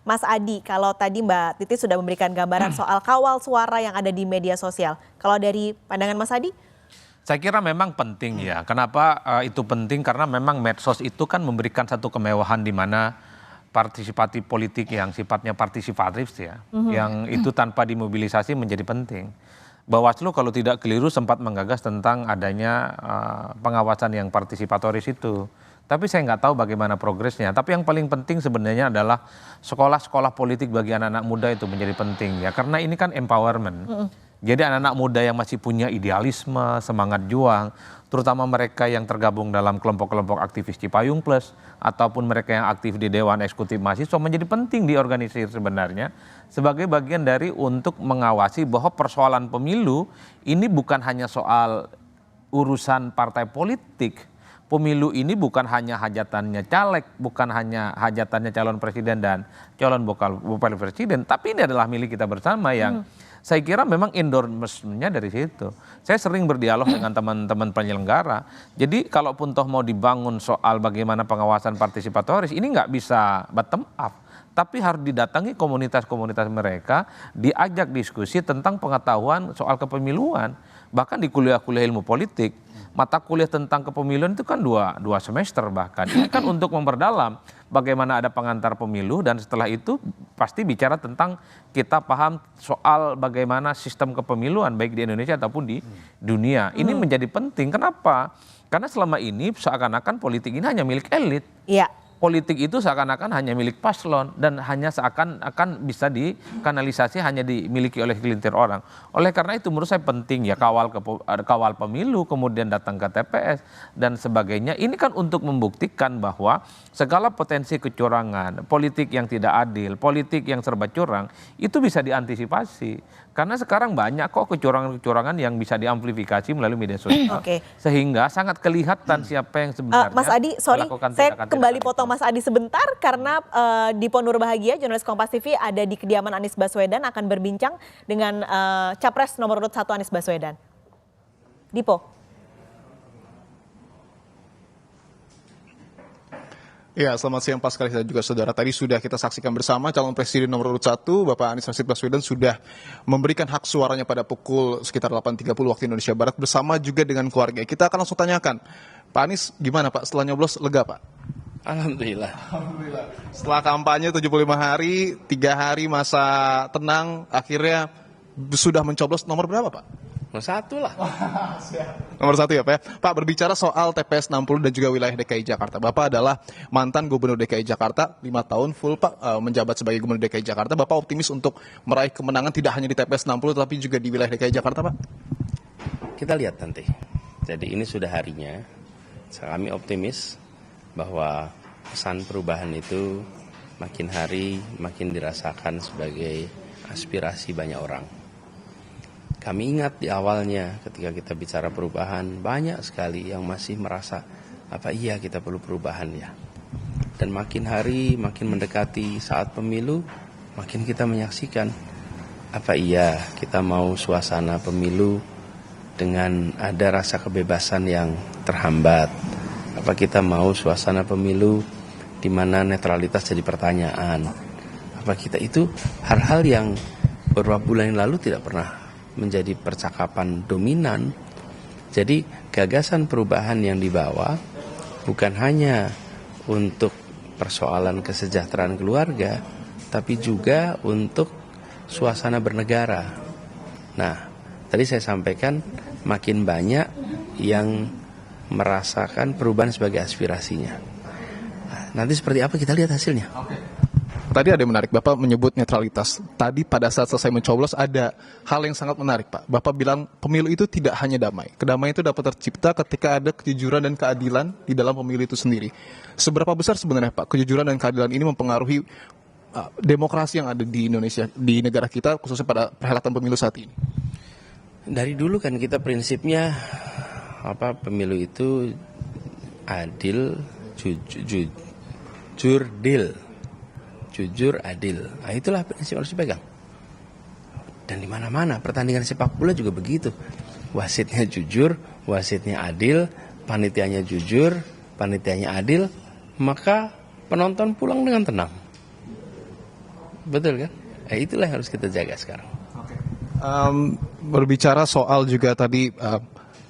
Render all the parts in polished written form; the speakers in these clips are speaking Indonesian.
Mas Adi, kalau tadi Mbak Titi sudah memberikan gambaran soal kawal suara yang ada di media sosial. Kalau dari pandangan Mas Adi? Saya kira memang penting ya. Kenapa itu penting? Karena memang medsos itu kan memberikan satu kemewahan di mana partisipasi politik yang sifatnya partisipatif ya, yang itu tanpa dimobilisasi menjadi penting. Bawaslu kalau tidak keliru sempat menggagas tentang adanya pengawasan yang partisipatoris itu. Tapi saya nggak tahu bagaimana progresnya. Tapi yang paling penting sebenarnya adalah sekolah-sekolah politik bagi anak-anak muda itu menjadi penting ya. Karena ini kan empowerment. Jadi anak-anak muda yang masih punya idealisme, semangat juang, terutama mereka yang tergabung dalam kelompok-kelompok aktivis Cipayung Plus, ataupun mereka yang aktif di Dewan Eksekutif Mahasiswa menjadi penting diorganisir sebenarnya sebagai bagian dari untuk mengawasi bahwa persoalan pemilu ini bukan hanya soal urusan partai politik. Pemilu ini bukan hanya hajatannya caleg, bukan hanya hajatannya calon presiden dan calon wakil presiden, tapi ini adalah milik kita bersama yang saya kira memang endorsement-nya dari situ. Saya sering berdialog dengan teman-teman penyelenggara. Jadi kalaupun toh mau dibangun soal bagaimana pengawasan partisipatoris, ini nggak bisa bottom up. Tapi harus didatangi komunitas-komunitas mereka, diajak diskusi tentang pengetahuan soal kepemiluan. Bahkan di kuliah-kuliah ilmu politik, mata kuliah tentang kepemiluan itu kan dua semester bahkan. Ini kan untuk memperdalam bagaimana ada pengantar pemilu dan setelah itu pasti bicara tentang kita paham soal bagaimana sistem kepemiluan baik di Indonesia ataupun di dunia. Ini menjadi penting. Kenapa? Karena selama ini seakan-akan politik ini hanya milik elit. Iya. Politik itu seakan-akan hanya milik paslon dan hanya seakan-akan bisa dikanalisasi hanya dimiliki oleh segelintir orang. Oleh karena itu menurut saya penting ya kawal pemilu, kemudian datang ke TPS dan sebagainya. Ini kan untuk membuktikan bahwa segala potensi kecurangan, politik yang tidak adil, politik yang serba curang itu bisa diantisipasi. Karena sekarang banyak kok kecurangan-kecurangan yang bisa diamplifikasi melalui media sosial. Sehingga sangat kelihatan siapa yang sebenarnya Mas Adi, sorry, melakukan saya tindakan kembali tindakan potong Mas Adi sebentar karena di Pondok Bahagia, jurnalis Kompas TV ada di kediaman Anies Baswedan akan berbincang dengan Capres nomor urut 1 Anies Baswedan. Dipo. Ya, selamat siang Pak sekali dan juga saudara. Tadi sudah kita saksikan bersama calon presiden nomor urut 1 Bapak Anies Rashid Baswedan sudah memberikan hak suaranya pada pukul sekitar 8.30 waktu Indonesia Barat bersama juga dengan keluarga. Kita akan langsung tanyakan, Pak Anies gimana Pak setelah nyoblos, lega Pak? Alhamdulillah. Setelah kampanye 75 hari, 3 hari masa tenang, akhirnya sudah mencoblos nomor berapa Pak? Nomor 1 lah. Nomor 1 ya Pak ya. Pak, berbicara soal TPS 60 dan juga wilayah DKI Jakarta. Bapak adalah mantan gubernur DKI Jakarta, 5 tahun full Pak menjabat sebagai gubernur DKI Jakarta. Bapak optimis untuk meraih kemenangan tidak hanya di TPS 60 tapi juga di wilayah DKI Jakarta Pak? Kita lihat nanti. Jadi ini sudah harinya. Kami optimis bahwa pesan perubahan itu makin hari makin dirasakan sebagai aspirasi banyak orang. Kami ingat di awalnya ketika kita bicara perubahan, banyak sekali yang masih merasa, apa iya kita perlu perubahan ya. Dan makin hari, makin mendekati saat pemilu, makin kita menyaksikan, apa iya kita mau suasana pemilu dengan ada rasa kebebasan yang terhambat. Apa kita mau suasana pemilu di mana netralitas jadi pertanyaan. Apa kita itu hal-hal yang beberapa bulan yang lalu tidak pernah menjadi percakapan dominan. Jadi gagasan perubahan yang dibawa bukan hanya untuk persoalan kesejahteraan keluarga, tapi juga untuk suasana bernegara. Nah, tadi saya sampaikan makin banyak yang merasakan perubahan sebagai aspirasinya. Nah, nanti seperti apa kita lihat hasilnya. Tadi ada yang menarik, Bapak menyebut netralitas. Tadi pada saat selesai mencoblos ada hal yang sangat menarik, Pak. Bapak bilang pemilu itu tidak hanya damai. Kedamaian itu dapat tercipta ketika ada kejujuran dan keadilan di dalam pemilu itu sendiri. Seberapa besar sebenarnya, Pak, kejujuran dan keadilan ini mempengaruhi demokrasi yang ada di Indonesia, di negara kita, khususnya pada perhelatan pemilu saat ini? Dari dulu kan kita prinsipnya pemilu itu adil, jujur, jujur, adil. Nah, itulah prinsip harus dipegang. Dan di mana-mana pertandingan sepak bola juga begitu. Wasitnya jujur, wasitnya adil, panitianya jujur, panitianya adil, maka penonton pulang dengan tenang. Betul kan? Itulah yang harus kita jaga sekarang. Berbicara soal juga tadi,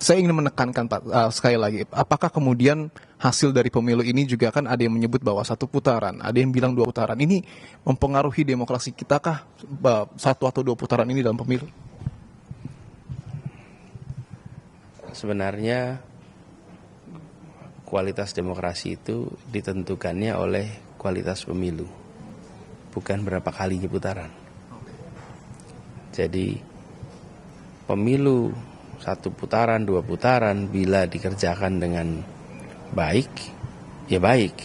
saya ingin menekankan Pak, sekali lagi, apakah kemudian hasil dari pemilu ini juga kan ada yang menyebut bahwa 1 putaran, ada yang bilang 2 putaran, ini mempengaruhi demokrasi kita kah, 1 atau 2 putaran ini dalam pemilu? Sebenarnya kualitas demokrasi itu ditentukannya oleh kualitas pemilu, bukan berapa kalinya putaran. Jadi pemilu 1 putaran, 2 putaran bila dikerjakan dengan baik, ya baik.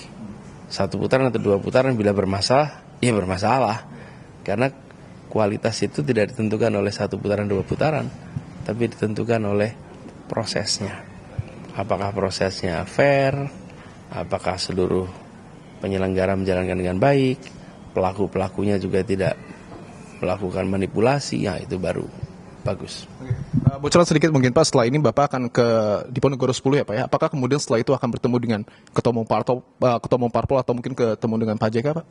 1 putaran atau 2 putaran bila bermasalah, ya bermasalah. Karena kualitas itu tidak ditentukan oleh 1 putaran, 2 putaran, tapi ditentukan oleh prosesnya. Apakah prosesnya fair, apakah seluruh penyelenggara menjalankan dengan baik, pelaku-pelakunya juga tidak melakukan manipulasi, ya itu baru bagus. Bocoran sedikit mungkin Pak, setelah ini Bapak akan ke Diponegoro 10 ya Pak ya. Apakah kemudian setelah itu akan bertemu dengan ketua umum parpol atau mungkin ketemu dengan Pak JK Pak?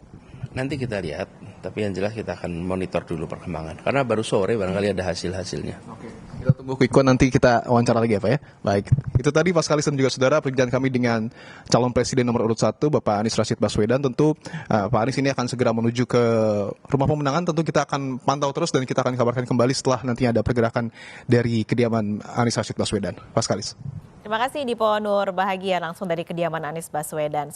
Nanti kita lihat, tapi yang jelas kita akan monitor dulu perkembangan. Karena baru sore barangkali ada hasil-hasilnya. Oke. Kita tunggu quick count, nanti kita wawancara lagi ya Pak ya. Baik. Itu tadi Pak Skalis dan juga saudara perbincangan kami dengan calon presiden nomor urut 1 Bapak Anies Rashid Baswedan. Tentu Pak Anies ini akan segera menuju ke rumah pemenangan. Tentu kita akan pantau terus dan kita akan kabarkan kembali setelah nantinya ada pergerakan dari kediaman Anies Rashid Baswedan. Pak Skalis. Terima kasih Dipo Nur Bahagia langsung dari kediaman Anies Baswedan.